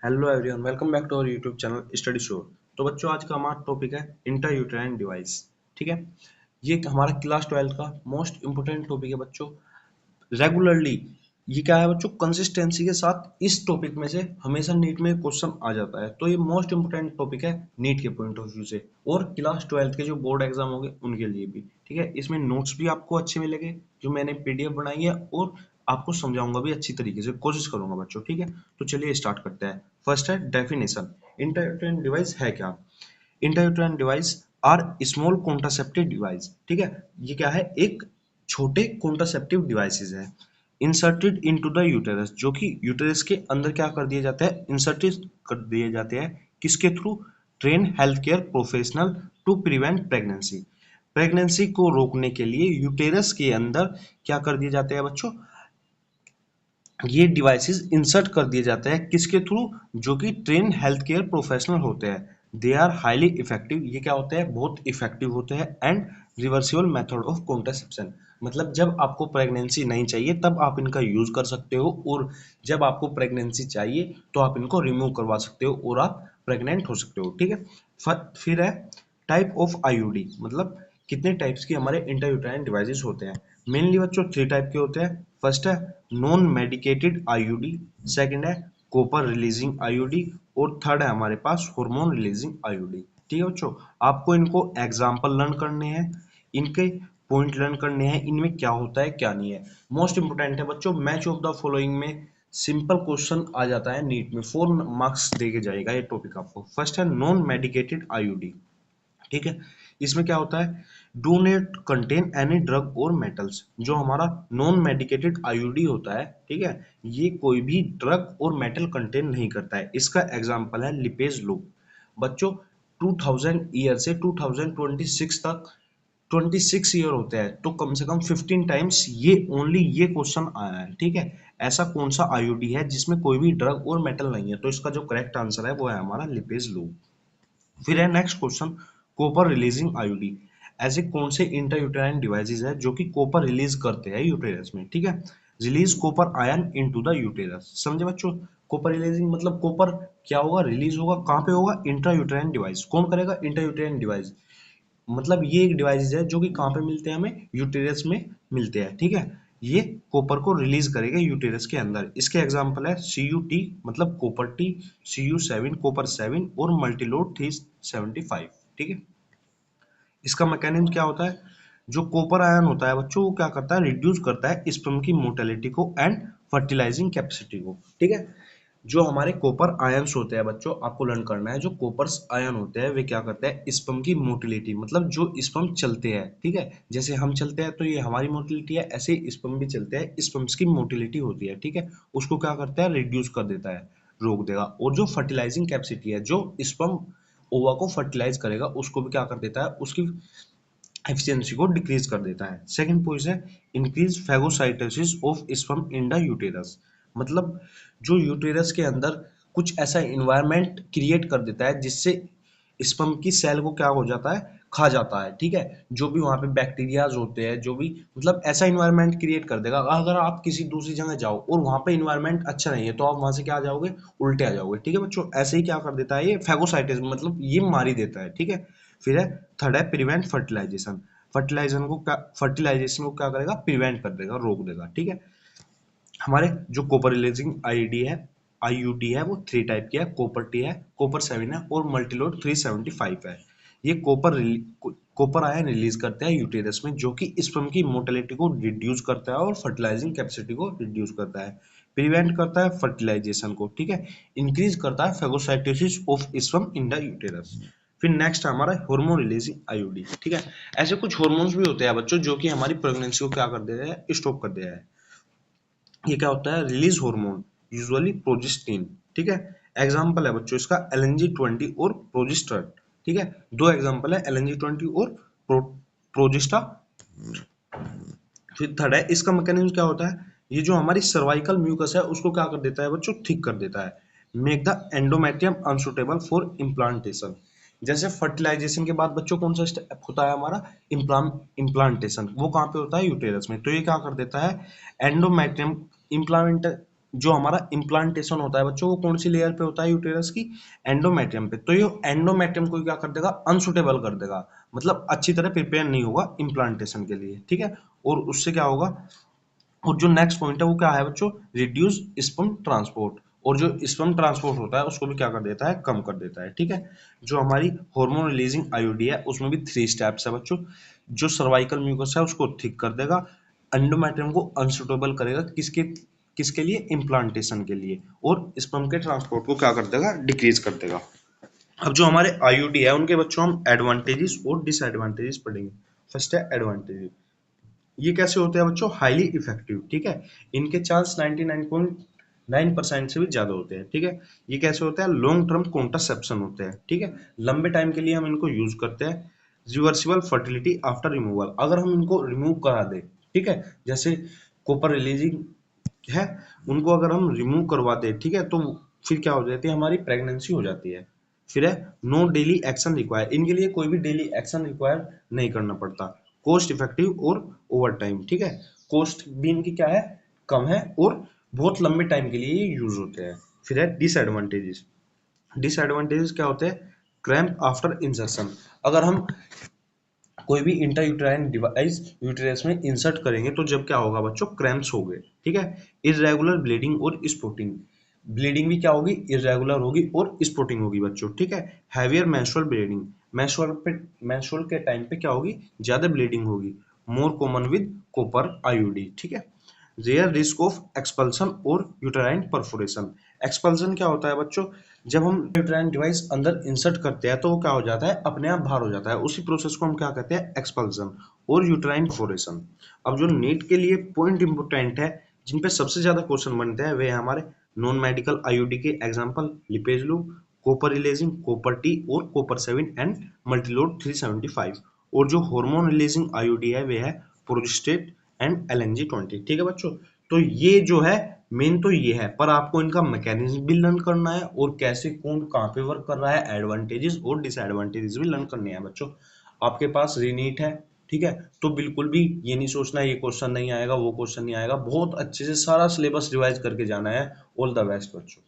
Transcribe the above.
Hello everyone, welcome back to our YouTube channel study show. तो बच्चों, आज का हमारा टॉपिक है इंट्रायूटेराइन डिवाइस। ठीक है, ये हमारा क्लास 12 का मोस्ट इंपोर्टेंट टॉपिक है बच्चों। रेगुलरली ये क्या है बच्चों, कंसिस्टेंसी के साथ इस टॉपिक में से हमेशा नीट में क्वेश्चन आ जाता है। तो ये मोस्ट इंपोर्टेंट टॉपिक है नीट के पॉइंट ऑफ व्यू से, और क्लास 12 के जो बोर्ड एग्जाम होंगे उनके लिए भी। ठीक है, इसमें नोट्स भी आपको अच्छे मिलेंगे जो मैंने पीडीएफ बनाई है, और आपको समझाऊंगा भी अच्छी तरीके से, कोशिश करूंगा बच्चों। ठीक है, तो चलिए स्टार्ट करते हैं। फर्स्ट है डेफिनेशन। इंटरयूटेराइन डिवाइस है क्या? Intrauterine device are small contraceptive device. ठीक है, ये क्या है, एक छोटे कॉन्ट्रासेप्टिव डिवाइसेस है इंसर्टेड इनटू द यूटेरस, जो कि यूटेरस के अंदर क्या कर दिया जाता है, इंसर्टेड कर दिए जाते हैं। किसके through? Train health care professional to prevent pregnancy. Pregnancy को रोकने के लिए यूटेरस के अंदर क्या कर दिए जाते हैं बच्चों, ये डिवाइसेस इंसर्ट कर दिए जाते हैं। किसके थ्रू? जो कि ट्रेन हेल्थ केयर प्रोफेशनल होते हैं। दे आर हाईली इफेक्टिव, ये क्या होते हैं, बहुत इफेक्टिव होते हैं। And reversible method of contraception, मतलब जब आपको प्रेगनेंसी नहीं चाहिए तब आप इनका यूज कर सकते हो, और जब आपको प्रेगनेंसी चाहिए तो आप इनको रिमूव करवा सकते हो और आप प्रेग्नेंट हो सकते हो। ठीक है, फिर है टाइप ऑफ आईयूडी, मतलब कितने टाइप्स के हमारे इंट्रायूटेराइन डिवाइसेस होते हैं। मेनली बच्चों 3 टाइप के होते हैं। फर्स्ट है नॉन मेडिकेटेड आईयूडी, सेकंड है कॉपर रिलीजिंग आईयूडी, और थर्ड है हमारे पास हार्मोन रिलीजिंग आईयूडी। ठीक है बच्चों, आपको इनको एग्जांपल लर्न करने हैं, इनके पॉइंट लर्न करने हैं, इनमें क्या होता है क्या नहीं है। मोस्ट इंपोर्टेंट है बच्चों, मैच ऑफ द फॉलोइंग में सिंपल क्वेश्चन आ जाता है नीट में, 4 मार्क्स दे के जाएगा ये टॉपिक आपको। फर्स्ट है नॉन मेडिकेटेड आईयूडी। ठीक है, इसमें क्या होता है, do not contain any drug और मेटल्स। जो हमारा नॉन मेडिकेटेड आईयूडी होता है, ठीक है, ये कोई भी ड्रग और मेटल कंटेन नहीं करता है। इसका एग्जांपल है लिपेज लूप। बच्चों 2000 ईयर से 2026 तक 26 ईयर होते हैं, तो कम से कम 15 टाइम्स ये ओनली ये क्वेश्चन आया है। ठीक है, ऐसा कौन सा आईयूडी है जिसमें कोई भी ड्रग और मेटल नहीं है? तो इसका जो करेक्ट आंसर है वो है हमारा लिपेज लूप। फिर है next question, copper releasing IUD. ऐसे कौन से इंट्रायूटेराइन डिवाइसेस है जो कि कॉपर रिलीज करते हैं यूटेरस में? ठीक है, release copper ion into the uterus. समझे बच्चों, कॉपर रिलीजिंग मतलब कॉपर क्या होगा, रिलीज होगा, कहाँ पे होगा, इंट्रायूटेराइन डिवाइस। कौन करेगा? Intrauterine device. मतलब ये एक डिवाइस है जो कि कहाँ पे मिलते हैं, हमें यूटेरस में मिलते हैं। ठीक है, ये कॉपर को रिलीज करेगा यूटेरस के अंदर। इसके एग्जांपल है CuT, मतलब कॉपर टी, Cu7 कॉपर 7, और मल्टीलोड 375। ठीक है, इसका मैकेनिज्म क्या होता है, जो कॉपर आयन होता है बच्चों, वो क्या करता है, रिड्यूस करता है स्पर्म की मोटिलिटी को एंड फर्टिलाइजिंग कैपेसिटी को। ठीक है, जो हमारे कॉपर आयंस होते हैं बच्चों, आपको लर्न करना है, जो कॉपर आयन होते हैं वे क्या करते हैं, स्पर्म की मोटिलिटी, मतलब जो स्पर्म चलते हैं, ठीक है, जैसे हम चलते हैं तो ये हमारी मोटिलिटी है, ऐसे ही स्पर्म भी चलते हैं, स्पर्म्स की मोटिलिटी होती है। ठीक है, उसको क्या करता है, रिड्यूस कर देता है, रोक देगा। और जो फर्टिलाइजिंग कैपेसिटी है, जो स्पर्म ओवा को फर्टिलाइज करेगा, उसको भी क्या कर देता है, उसकी एफिशिएंसी को डिक्रीज कर देता है। सेकंड पॉइंट है increase phagocytosis of sperm in the uterus, मतलब जो यूटेरस के अंदर कुछ ऐसा इन्वायरमेंट क्रिएट कर देता है जिससे स्पर्म की सेल को क्या हो जाता है, खा जाता है। ठीक है, जो भी वहां पे बैक्टीरियाज होते हैं, जो भी मतलब ऐसा इन्वायरमेंट क्रिएट कर देगा। अगर आप किसी दूसरी जगह जाओ और वहां पे इन्वायरमेंट अच्छा नहीं है, तो आप वहां से क्या आ जाओगे, उल्टे आ जाओगे। ठीक है बच्चों, ऐसे ही क्या कर देता है ये फेगोसाइटिस, मतलब ये मार ही देता है। ठीक है, फिर है थर्ड है प्रिवेंट फर्टिलाइजेशन। फर्टिलाइजेशन को क्या करेगा, प्रिवेंट कर देगा, रोक देगा। ठीक है, हमारे जो कॉपर रिलीजिंग आईयूडी है वो 3 टाइप की है, कॉपर टी है, कॉपर 7 है, और मल्टीलोड 375 है। ये कॉपर आयन रिलीज करते हैं यूटेरस में, जो कि स्पर्म की मोटिलिटी को रिड्यूस करता है और फर्टिलाइजिंग कैपेसिटी को रिड्यूस करता है, प्रिवेंट करता है फर्टिलाइजेशन को। ठीक है, इंक्रीज करता है phagocytosis of sperm in the uterus. फिर नेक्स्ट है हमारा हार्मोन रिलीजिंग आईयूडी। ठीक है, ऐसे कुछ हार्मोन्स भी होते हैं बच्चों जो कि हमारी प्रेगनेंसी को क्या कर दे रहे हैं, स्टॉप कर दे रहे हैं। ये क्या होता है, रिलीज हार्मोन, यूजुअली प्रोजेस्टिन। ठीक है, एग्जांपल है बच्चों इसका LNG20 और प्रोजेस्टेरोन। ठीक है, दो एग्जांपल है, LNG20 और प्रोजेस्टा। फिर थर्ड है, इसका मैकेनिज्म क्या होता है, ये जो हमारी सर्वाइकल म्यूकस है उसको क्या कर देता है बच्चों, थिक कर देता है, make the endometrium unsuitable for implantation. जैसे फर्टिलाइजेशन के बाद बच्चों कौन सा स्टेप होता है हमारा, इम्प्लांटेशन, वो कहाँ पे होता है, यूटेरस में। तो ये क्या कर देता है, एंडोमेट्रियम इम्प्लांट जो हमारा इम्प्लांटेशन होता है बच्चों वो कौन सी लेयर पे होता है यूटेरस की, एंडोमेट्रियम पे। तो ये एंडोमेट्रियम को क्या कर देगा, अनसुटेबल कर देगा, मतलब अच्छी तरह प्रिपेयर नहीं होगा इम्प्लांटेशन के लिए, ठीक है। और उससे क्या होगा, और जो नेक्स्ट पॉइंट है वो क्या है बच्चों, रिड्यूस स्पर्म ट्रांसपोर्ट। और जो स्पर्म ट्रांसपोर्ट होता है उसको भी क्या कर देता है, कम कर देता है, ठीक है। जो हमारी हार्मोन रिलीजिंग आईयूडी है उसमें भी 3 स्टेप्स है बच्चों। जो सर्वाइकल म्यूकस है उसको थिक कर देगा, एंडोमेट्रियम को अनसुटेबल करेगा, किसके किसके लिए, इम्प्लांटेशन के लिए, और स्पर्म के ट्रांसपोर्ट को क्या कर देगा, डिक्रीज कर देगा। अब जो हमारे आईयूडी है उनके बच्चों हम एडवांटेजेस और डिसएडवांटेजेस पढ़ेंगे। फर्स्ट है एडवांटेजेस। ये कैसे होते हैं बच्चों, हाईली इफेक्टिव, ठीक है। इनके चांस 99.9% से भी ज्यादा होते हैं, ठीक है। ये कैसे होता है, लॉन्ग टर्म कॉन्ट्रासेप्शन होते हैं, ठीक है। लंबे टाइम के लिए हम इनको यूज करते हैं। रिवर्सिबल फर्टिलिटी आफ्टर रिमूवल, अगर हम इनको रिमूव करा दे, ठीक है, जैसे कॉपर रिलीजिंग है, उनको अगर हम रिमूव करवा दे, ठीक है, तो फिर क्या हो जाती है, हमारी प्रेगनेंसी हो जाती है। फिर है नो डेली एक्शन रिक्वायर, इनके लिए कोई भी डेली एक्शन रिक्वायर नहीं करना पड़ता। कॉस्ट इफेक्टिव और ओवर टाइम, ठीक है। कॉस्ट भी इनकी क्या है, कम है, और बहुत लंबे टाइम के लिए ये यूज होते हैं। फिर है डिसएडवांटेजेस। डिसएडवांटेजेस क्या होते हैं, क्रैम्प आफ्टर इंजर्शन, अगर हम कोई भी इंट्रायूटेराइन डिवाइस यूटेरस में इंसर्ट करेंगे तो जब क्या होगा बच्चों, क्रैम्प्स हो गए, ठीक है। इरेगुलर ब्लीडिंग और स्पॉटिंग, ब्लीडिंग भी क्या होगी, इरेगुलर होगी और स्पॉटिंग होगी बच्चों, ठीक है। हैवियर मेंस्ट्रुअल ब्लीडिंग, मेंस्ट्रुअल के टाइम पे क्या होगी, ज्यादा ब्लीडिंग होगी, more common with copper IUD, ठीक है। रेयर रिस्क ऑफ एक्सपल्सन और यूटेराइन परफोरेशन। एक्सपल्सन क्या होता है बच्चों, जब हम यूटेराइन डिवाइस अंदर इंसर्ट करते हैं तो वो क्या हो जाता है, अपने आप बाहर हो जाता है, उसी प्रोसेस को हम क्या कहते हैं, एक्सपल्सन और यूटेराइन परफोरेशन। अब जो नीट के लिए पॉइंट इंपोर्टेंट है, जिन पे सबसे ज्यादा क्वेश्चन बनते हैं वे है हमारे नॉन मेडिकल आईयूडी के example, lipase loop, copper releasing, copper T और कॉपर 7 एंड मल्टीलोड 375। और जो हार्मोन रिलीजिंग आईयूडी है वे है प्रोजेस्टेट एंड LNG-20, ठीक है बच्चों। तो ये जो है मेन तो ये है, पर आपको इनका मैकेनिज्म भी लर्न करना है और कैसे कौन कहाँ पे वर्क कर रहा है, एडवांटेजेस और डिसएडवांटेजेस भी लर्न करने हैं बच्चों। आपके पास रीनीट है, ठीक है, तो बिल्कुल भी ये नहीं सोचना ये क्वेश्चन नहीं आएगा, वो क्वेश्चन नहीं आएगा, बहुत अच्छे से सारा सिलेबस रिवाइज करके जाना है। ऑल द बेस्ट बच्चों।